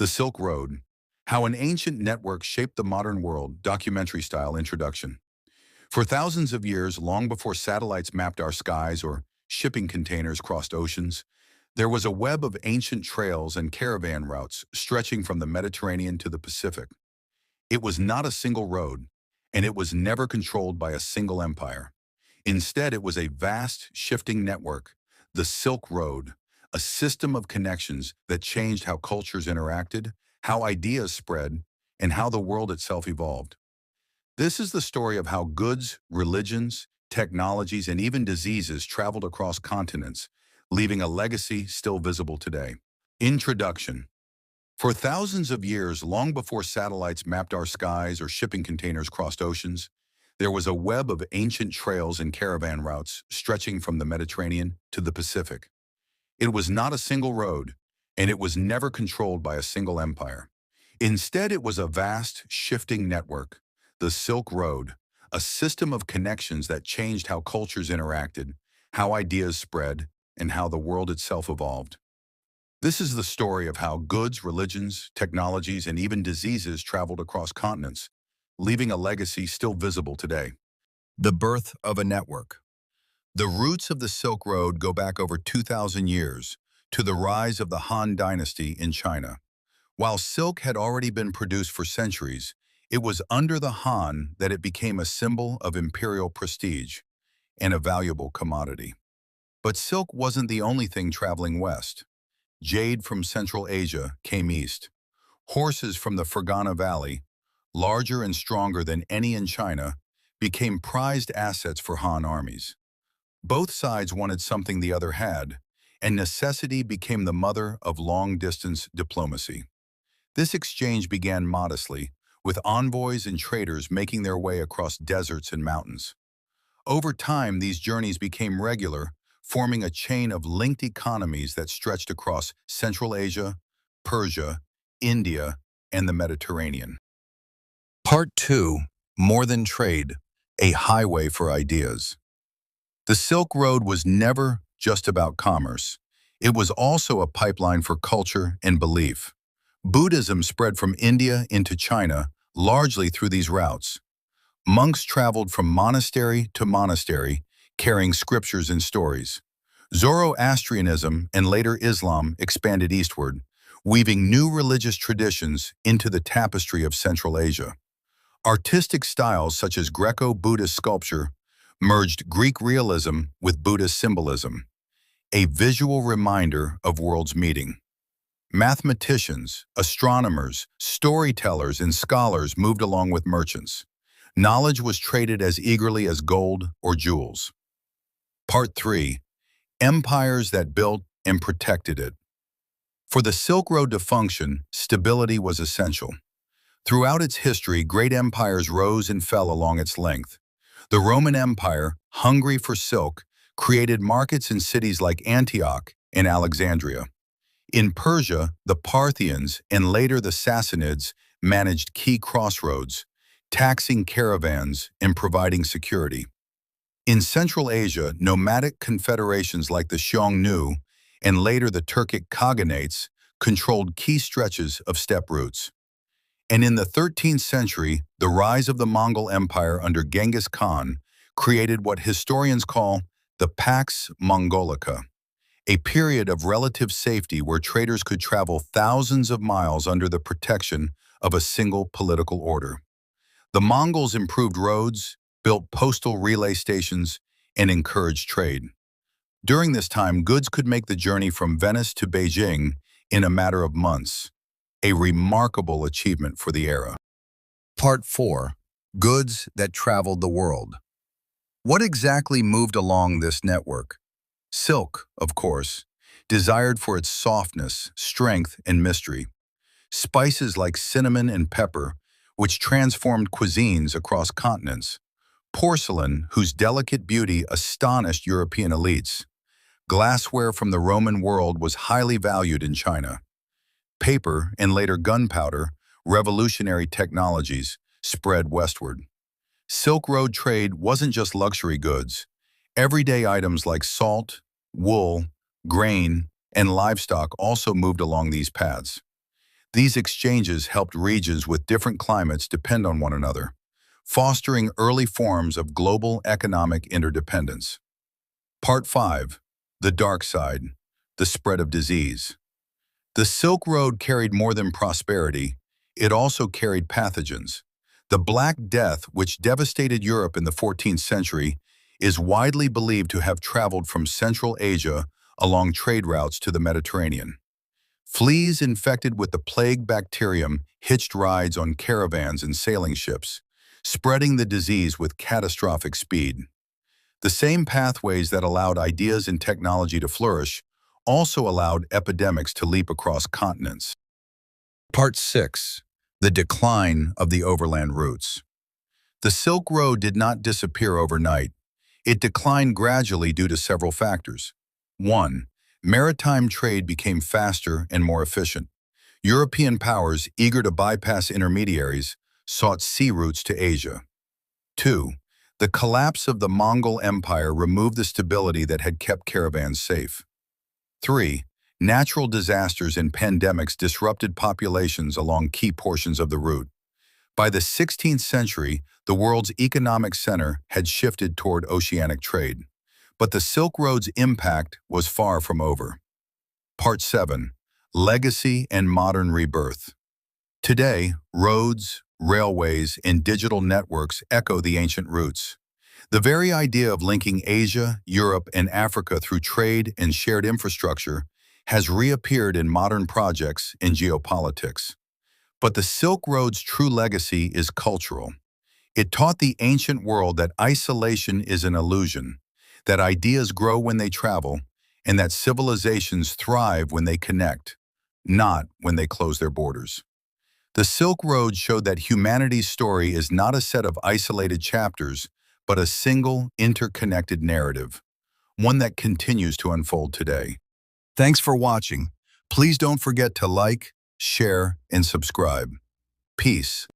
The Silk Road, How an Ancient Network Shaped the Modern World, documentary-style introduction. For thousands of years, long before satellites mapped our skies or shipping containers crossed oceans, there was a web of ancient trails and caravan routes stretching from the Mediterranean to the Pacific. It was not a single road, and it was never controlled by a single empire. Instead, it was a vast, shifting network, the Silk Road, a system of connections that changed how cultures interacted, how ideas spread, and how the world itself evolved. This is the story of how goods, religions, technologies, and even diseases traveled across continents, leaving a legacy still visible today. Introduction. For thousands of years, long before satellites mapped our skies or shipping containers crossed oceans, there was a web of ancient trails and caravan routes stretching from the Mediterranean to the Pacific. It was not a single road, and it was never controlled by a single empire. Instead, it was a vast, shifting network, the Silk Road, a system of connections that changed how cultures interacted, how ideas spread, and how the world itself evolved. This is the story of how goods, religions, technologies, and even diseases traveled across continents, leaving a legacy still visible today. The birth of a network. The roots of the Silk Road go back over 2,000 years to the rise of the Han Dynasty in China. While silk had already been produced for centuries, it was under the Han that it became a symbol of imperial prestige and a valuable commodity. But silk wasn't the only thing traveling west. Jade from Central Asia came east. Horses from the Fergana Valley, larger and stronger than any in China, became prized assets for Han armies. Both sides wanted something the other had, and necessity became the mother of long-distance diplomacy. This exchange began modestly, with envoys and traders making their way across deserts and mountains. Over time, these journeys became regular, forming a chain of linked economies that stretched across Central Asia, Persia, India, and the Mediterranean. Part 2. More than trade, a highway for ideas. The Silk Road was never just about commerce. It was also a pipeline for culture and belief. Buddhism spread from India into China, largely through these routes. Monks traveled from monastery to monastery, carrying scriptures and stories. Zoroastrianism and later Islam expanded eastward, weaving new religious traditions into the tapestry of Central Asia. Artistic styles such as Greco-Buddhist sculpture merged Greek realism with Buddhist symbolism, a visual reminder of worlds meeting. Mathematicians, astronomers, storytellers, and scholars moved along with merchants. Knowledge was traded as eagerly as gold or jewels. Part 3. Empires that built and protected it. For the Silk Road to function, stability was essential. Throughout its history, great empires rose and fell along its length. The Roman Empire, hungry for silk, created markets in cities like Antioch and Alexandria. In Persia, the Parthians and later the Sassanids managed key crossroads, taxing caravans and providing security. In Central Asia, nomadic confederations like the Xiongnu and later the Turkic Khaganates controlled key stretches of steppe routes. And in the 13th century, the rise of the Mongol Empire under Genghis Khan created what historians call the Pax Mongolica, a period of relative safety where traders could travel thousands of miles under the protection of a single political order. The Mongols improved roads, built postal relay stations, and encouraged trade. During this time, goods could make the journey from Venice to Beijing in a matter of months, a remarkable achievement for the era. Part 4. Goods that traveled the world. What exactly moved along this network? Silk, of course, desired for its softness, strength, and mystery. Spices like cinnamon and pepper, which transformed cuisines across continents. Porcelain, whose delicate beauty astonished European elites. Glassware from the Roman world was highly valued in China. Paper and later gunpowder, revolutionary technologies, spread westward. Silk Road trade wasn't just luxury goods. Everyday items like salt, wool, grain, and livestock also moved along these paths. These exchanges helped regions with different climates depend on one another, fostering early forms of global economic interdependence. Part 5. The Dark Side, the Spread of Disease. The Silk Road carried more than prosperity, it also carried pathogens. The Black Death, which devastated Europe in the 14th century, is widely believed to have traveled from Central Asia along trade routes to the Mediterranean. Fleas infected with the plague bacterium hitched rides on caravans and sailing ships, spreading the disease with catastrophic speed. The same pathways that allowed ideas and technology to flourish also allowed epidemics to leap across continents. Part 6. The Decline of the Overland Routes. The Silk Road did not disappear overnight. It declined gradually due to several factors. 1. Maritime trade became faster and more efficient. European powers, eager to bypass intermediaries, sought sea routes to Asia. 2. The collapse of the Mongol Empire removed the stability that had kept caravans safe. 3. Natural disasters and pandemics disrupted populations along key portions of the route. By the 16th century, the world's economic center had shifted toward oceanic trade. But the Silk Road's impact was far from over. Part 7. Legacy and Modern Rebirth. Today, roads, railways, and digital networks echo the ancient roots. The very idea of linking Asia, Europe, and Africa through trade and shared infrastructure has reappeared in modern projects in geopolitics. But the Silk Road's true legacy is cultural. It taught the ancient world that isolation is an illusion, that ideas grow when they travel, and that civilizations thrive when they connect, not when they close their borders. The Silk Road showed that humanity's story is not a set of isolated chapters, but a single, interconnected narrative, one that continues to unfold today. Thanks for watching. Please don't forget to like, share, and subscribe. Peace.